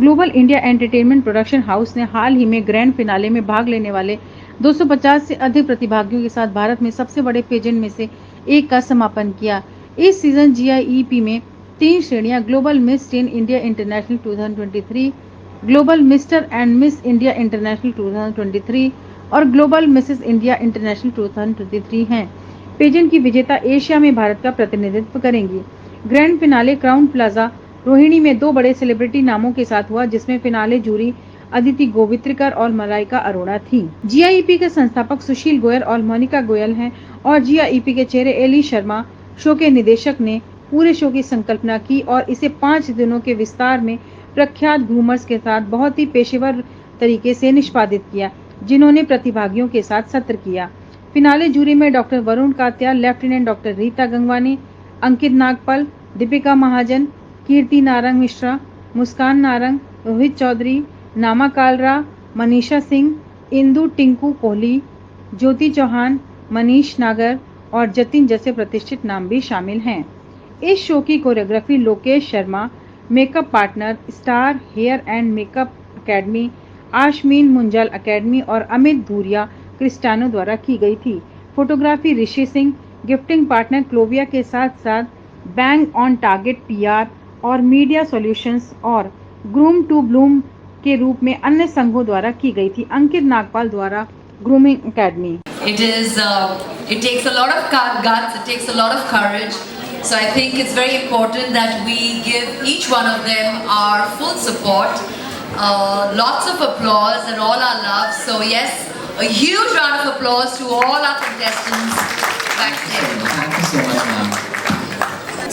Global India entertainment production house ने हाल ही में grand finale में भाग लेने वाले 250 से अधिक प्रतिभागियों के साथ भारत में सबसे बड़े पेजेंट में से एक का समापन किया। इस सीजन GIEP में 3 श्रेणियां global miss tin India international 2023, global mister and miss India international 2023 और ग्लोबल मिसेस इंडिया इंटरनेशनल 2023 हैं। पेजेंट की विजेता एशिया में भारत का प्रतिनिधित्व करेंगी। Grand finale Crowne Plaza Rohini में 2 बड़े सेलिब्रिटी नामों के साथ हुआ, जिसमें फिनाले जूरी अदिति गोवित्रिकर और मलाइका अरोड़ा थी। GIEP के संस्थापक सुशील गोयल और मोनिका गोयल हैं और GIEP के चेहरे एली शर्मा शो के निदेशक ने पूरे शो की संकल्पना की और इसे 5 दिनों के विस्तार में प्रख्यात ग्रूमर्स के साथ बहुत ही पेशेवर तरीके से निष्पादित किया, जिन्होंने प्रतिभागियों के साथ सत्र किया। फिनाले जूरी में doctor Varun Katya, lieutenant doctor Rita Gangwani, Ankit Nagpal, Deepika Mahajan, Kirti Narang Mishra, Muskan Narang, Rohit Chaudhary, Nama Kalra, Manisha Singh, Indu Tinku Kohli, ज्योति चौहान, मनीष नागर और जतिन जैसे प्रतिष्ठित नाम भी शामिल हैं। इस शो की choreography Lokesh Sharma, makeup partner star hair and makeup academy, Ashmeen Munjal academy और अमित धूरिया क्रिस्टानो द्वारा की गई थी। Photography Rishi Singh, gifting partner Clovia के साथ साथ बैंग ऑन टारगेट PR और मीडिया सॉल्यूशंस और ग्रूम टू ब्लूम के रूप में अन्य संघों द्वारा की गई थी। अंकित नागपाल द्वारा grooming academy. It takes a lot of guts, it takes a lot of courage. So I think it's very important that we give each one of them our full support, lots of applause and all our love. So yes, a huge round of applause to all our contestants backstage. Thank you so much, ma'am.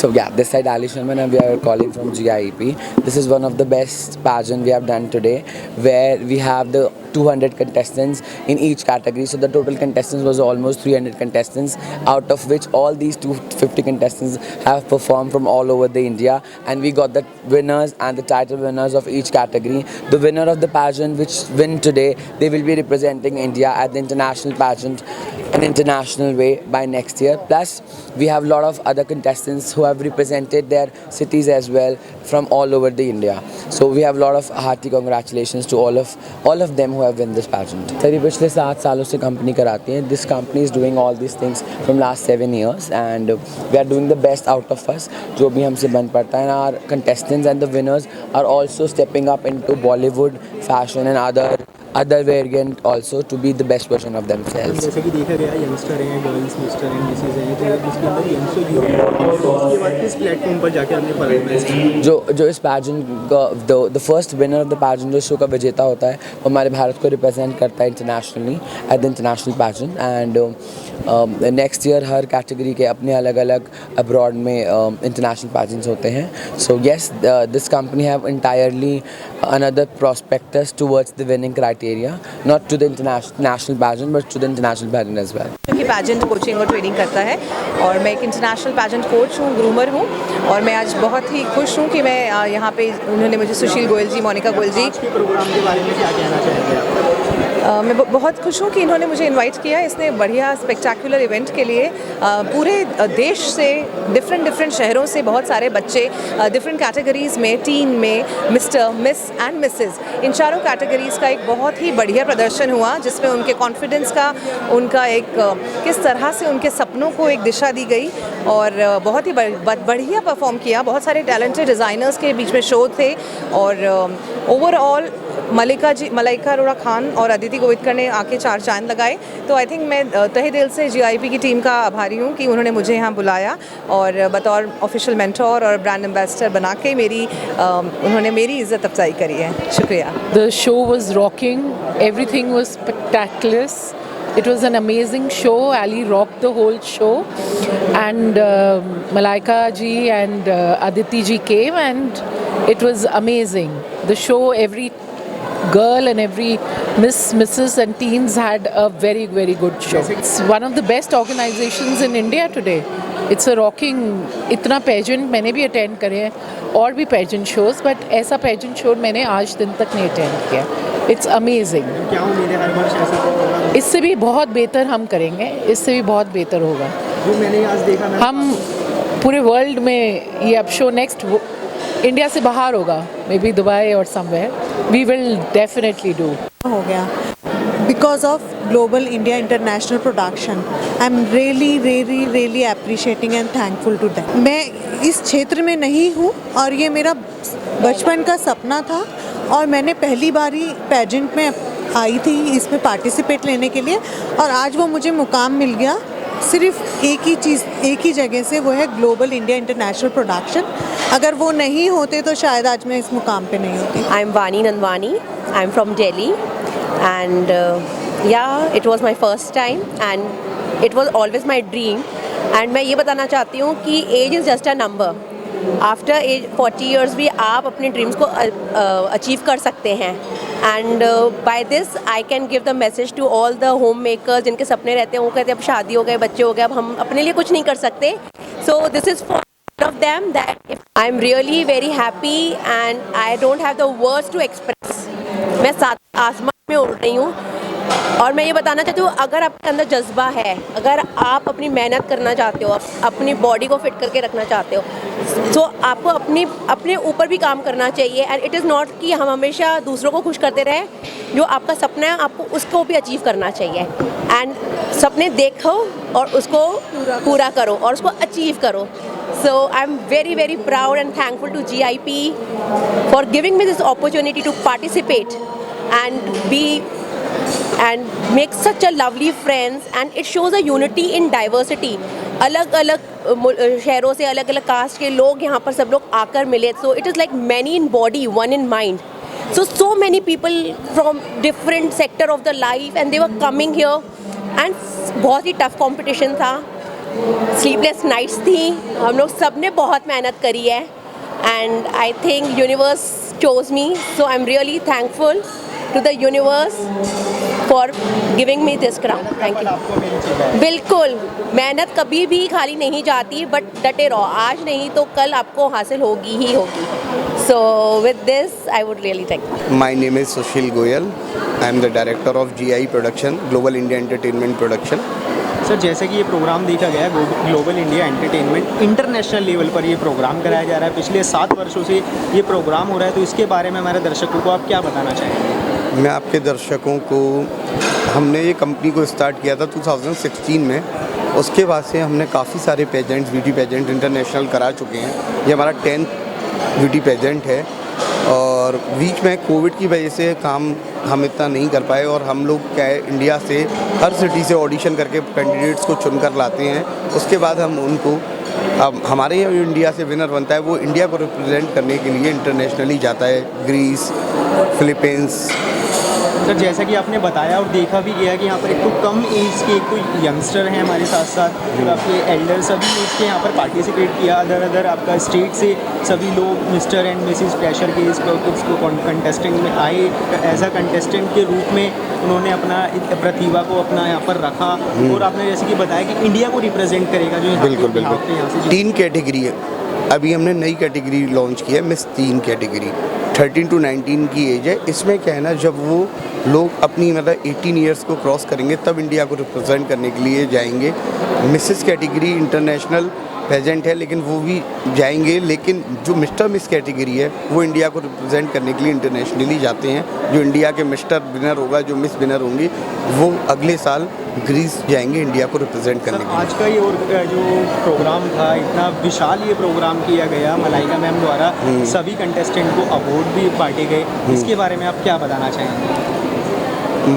So yeah, this side Ali Sharma and we are calling from GIEP. This is one of the best pageant we have done today, where we have the 200 contestants in each category. So the total contestants was almost 300 contestants, out of which all these 250 contestants have performed from all over the India, and we got the winners and the title winners of each category. The winner of the pageant which win today, they will be representing India at the international pageant an international way by next year. Plus we have a lot of other contestants who have represented their cities as well from all over the India. So we have a lot of hearty congratulations to all of them who have won this pageant. Sir ये पिछले 7 सालों से company कराती है. This company is doing all these things from last 7 years and we are doing the best out of us. जो भी हमसे बन पड़ता है. And our contestants and the winners are also stepping up into Bollywood, fashion and other variant also to be the best version of themselves. जैसे कि देखा गया यंगस्टर हैं, गर्ल्स मिस्टर एंड मिसेस हैं, तो इसके अंदर यंगस्टर यूथ है, उसके बाद किस प्लेटफॉर्म पर जाके हमने परफॉर्मेंस की? जो इस पैजेंट का the first winner of the pageant जो शो का विजेता होता है, वो हमारे भारत को रिप्रेजेंट करता है internationally at the international pageant. And next year her category के अपने अलग अलग अब्रॉड में इंटरनेशनल पैजेंट्स होते हैं. So yes, this company have entirely another prospectus towards the winning criteria, not to the national pageant but to the international pageant as well. क्योंकि pageant coaching और training करता है और मैं एक इंटरनेशनल पैजेंट कोच हूँ, ग्रूमर हूँ और मैं आज बहुत ही खुश हूँ कि मैं यहाँ पे उन्होंने मुझे सुशील गोयल जी, मोनिका गोयल जी, आज के प्रोग्राम के बारे में क्या कहना चाहेंगे आप? मैं बहुत खुश हूँ कि इन्होंने मुझे इनवाइट किया इसने बढ़िया स्पेक्टेकुलर इवेंट के लिए. पूरे देश से डिफरेंट शहरों से बहुत सारे बच्चे डिफरेंट कैटेगरीज़ में, टीन में, मिस्टर, मिस एंड मिसेस, इन चारों कैटेगरीज़ का एक बहुत ही बढ़िया प्रदर्शन हुआ, जिसमें उनके कॉन्फिडेंस का, उनका एक किस तरह से उनके सपनों को एक दिशा दी गई और बहुत ही बढ़िया परफॉर्म किया. बहुत सारे टैलेंटेड डिज़ाइनर्स के बीच में शो थे और ओवरऑल मलाइका अरोड़ा खान और अदिति गोवित्कर ने आके 4 चांद लगाए. तो आई थिंक मैं तहे दिल से GIEP की टीम का आभारी हूँ कि उन्होंने मुझे यहाँ बुलाया और बतौर ऑफिशियल मेंटोर और ब्रांड एम्बेसडर बना के उन्होंने मेरी इज़्ज़त अफजाई करी है. शुक्रिया. The show was rocking. Everything was spectacular. It was an amazing show. Ali rocked the whole show, and Malaika ji and Aditi ji came, and it was amazing. The show, every girl and every misses and teens had a very good show. It's one of the best organizations in India today. It's a rocking. इतना pageant मैंने भी attend करे हैं और भी pageant shows, but ऐसा pageant show मैंने आज दिन तक नहीं अटेंड किया. It's amazing. क्या उम्मीद है हर वर्ष ऐसा प्रोग्राम? इससे भी बहुत बेहतर हम करेंगे, इससे भी बहुत बेहतर होगा. जो मैंने आज देखा, हम पूरे वर्ल्ड में ये अब शो नेक्स्ट इंडिया से बाहर होगा, maybe Dubai or somewhere. We will definitely do. हो गया because of Global India International Production. I'm really appreciating and thankful to them. मैं इस क्षेत्र में नहीं हूँ और ये मेरा बचपन का सपना था और मैंने पहली बार ही पेजेंट में आई थी इसमें पार्टिसिपेट लेने के लिए और आज वो मुझे मुकाम मिल गया सिर्फ एक ही जगह से, वो है ग्लोबल इंडिया इंटरनेशनल प्रोडक्शन। अगर वो नहीं होते तो शायद आज मैं इस मुकाम पे नहीं होती। I'm Vani Nandwani. I'm from Delhi, and yeah, it was my first time, and it was always my dream. And मैं ये बताना चाहती हूँ कि age is just a number. After age 40 years भी आप अपने ड्रीम्स को अचीव कर सकते हैं। And by this I can give the message to all the homemakers जिनके सपने रहते हैं, वो कहते हैं अब शादी हो गए, बच्चे हो गए, अब हम अपने लिए कुछ नहीं कर सकते। So this is for of them that I am really very happy and I don't have the words to express. मैं सात आसमान में उड़ रही हूँ और मैं ये बताना चाहती हूँ, अगर आपके अंदर जज्बा है, अगर आप अपनी मेहनत करना चाहते हो, अपनी बॉडी को फिट करके रखना चाहते हो, तो आपको अपने ऊपर भी काम करना चाहिए। एंड इट इज़ नॉट कि हम हमेशा दूसरों को खुश करते रहें, जो आपका सपना है आपको उसको भी अचीव करना चाहिए। एंड सपने देखो और उसको पूरा करो और उसको अचीव करो। So I'm very proud and thankful to GIP for giving me this opportunity to participate and make such a lovely friends, and it shows a unity in diversity. अलग अलग शहरों से अलग अलग कास्ट के लोग यहाँ पर सब लोग आकर मिले। So it is like many in body, one in mind. So many people from different sector of the life and they were coming here, and बहुत ही tough competition था, स्लीपलेस नाइट्स थी, हम लोग सब ने बहुत मेहनत करी है। And I think universe chose me, so I am really thankful to the universe for giving me this crown. Thank you. बिल्कुल, मेहनत कभी भी खाली नहीं जाती, बट डटे रहो, आज नहीं तो कल आपको हासिल होगी ही होगी। So with this I would really thank. My name is Sushil Goyal. I am the director of GI Production, Global India Entertainment Production. Sir, जैसे कि ये प्रोग्राम देखा गया है, global India entertainment international level पर ये प्रोग्राम कराया जा रहा है, पिछले 7 वर्षों से ये प्रोग्राम हो रहा है, तो इसके बारे में हमारे दर्शकों को आप क्या बताना चाहेंगे? मैं आपके दर्शकों को, हमने ये कंपनी को स्टार्ट किया था 2016 में। उसके बाद से हमने काफ़ी सारे पेजेंट्स, ब्यूटी पेजेंट इंटरनेशनल करा चुके हैं। ये हमारा 10th ब्यूटी पेजेंट है और बीच में कोविड की वजह से काम हम इतना नहीं कर पाए और हम लोग क्या है, इंडिया से हर सिटी से ऑडिशन करके कैंडिडेट्स को चुनकर लाते हैं। उसके बाद हम उनको, अब हमारे यहाँ जो इंडिया से विनर बनता है वो इंडिया को रिप्रेजेंट करने के लिए इंटरनेशनली जाता है, ग्रीस, फिलीपींस। सर, जैसा कि आपने बताया और देखा भी गया कि यहाँ पर एक तो कम एज के कोई यंगस्टर हैं हमारे साथ साथ, आपके एल्डर सभी एज के यहाँ पर पार्टिसिपेट किया। अदर आपका स्टेट से सभी लोग मिस्टर एंड मिसिस प्रेशर के इस कंटेस्टेंट में आए, एज अ कंटेस्टेंट के रूप में उन्होंने अपना प्रतिभा को अपना यहाँ पर रखा। और आपने जैसे कि बताया कि इंडिया को रिप्रेजेंट करेगा, जो बिल्कुल 3 कैटेगरी है। अभी हमने नई कैटेगरी लॉन्च की है, मिस 3 कैटेगरी, 13 to 19 की एज है। इसमें क्या है ना, जब वो लोग अपनी मतलब 18 ईयर्स को क्रॉस करेंगे तब इंडिया को रिप्रेजेंट करने के लिए जाएंगे। मिसेस कैटेगरी इंटरनेशनल पेजेंट है, लेकिन वो भी जाएंगे, लेकिन जो मिस्टर मिस कैटेगरी है वो इंडिया को रिप्रेजेंट करने के लिए इंटरनेशनली जाते हैं। जो इंडिया के मिस्टर विनर होगा, जो मिस विनर होंगी, वो अगले साल ग्रीस जाएंगे इंडिया को रिप्रेजेंट करने के लिए। आज का ये और जो प्रोग्राम था, इतना विशाल ये प्रोग्राम किया गया मलाइका मैम द्वारा, सभी कंटेस्टेंट को अवार्ड भी बांटे गए, इसके बारे में आप क्या बताना चाहेंगे?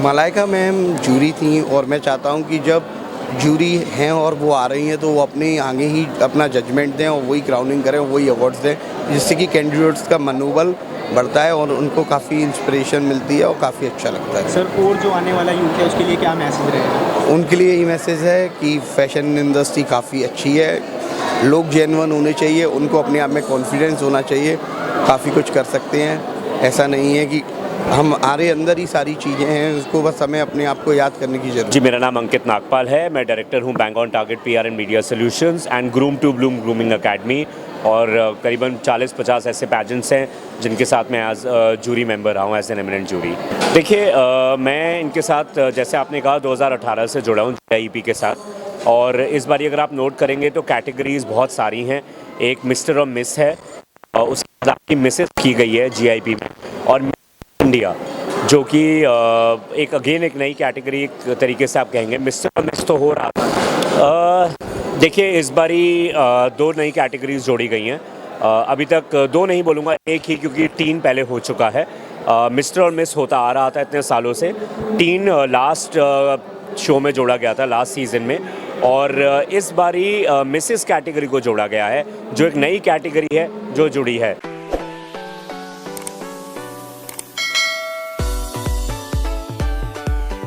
मलाइका मैम जूरी थी और मैं चाहता हूँ कि जब जूरी हैं और वो आ रही हैं तो वो अपने आगे ही अपना जजमेंट दें और वही क्राउनिंग करें, वही अवार्ड्स दें, जिससे कि कैंडिडेट्स का मनोबल बढ़ता है और उनको काफ़ी इंस्पिरेशन मिलती है और काफ़ी अच्छा लगता है। सर, और जो आने वाला यूथ है उसके लिए क्या मैसेज रहेगा? उनके लिए यही मैसेज है कि फैशन इंडस्ट्री काफ़ी अच्छी है, लोग जेन्युइन होने चाहिए, उनको अपने आप में कॉन्फिडेंस होना चाहिए, काफ़ी कुछ कर सकते हैं। ऐसा नहीं है कि हमारे अंदर ही सारी चीज़ें हैं, उसको बस हमें अपने आप को याद करने की ज़रूरत है। जी, मेरा नाम अंकित नागपाल है, मैं डायरेक्टर हूँ bank on target PR and media solutions and groom to bloom grooming academy, और करीबन 40-50 ऐसे पैजेंट्स हैं जिनके साथ मैं एज जूरी मेंबर रहा हूँ, एज एन एमिनेंट जूरी। देखिए, मैं इनके साथ, जैसे आपने कहा, 2018 से जुड़ा हूँ GIP के साथ, और इस बार अगर आप नोट करेंगे तो कैटेगरीज बहुत सारी हैं। एक मिस्टर और मिस है, उसके की मिसेस की गई है GIP में, और इंडिया जो कि एक अगेन एक नई कैटेगरी एक तरीके से आप कहेंगे मिस्टर और मिस तो हो रहा था। देखिए इस बारी 2 नई कैटेगरीज जोड़ी गई हैं। अभी तक 2 नहीं बोलूँगा, एक ही, क्योंकि टीन पहले हो चुका है। मिस्टर और मिस होता आ रहा था इतने सालों से। टीन लास्ट शो में जोड़ा गया था, लास्ट सीज़न में, और इस बारी मिसेस कैटेगरी को जोड़ा गया है, जो एक नई कैटेगरी है जो जुड़ी है।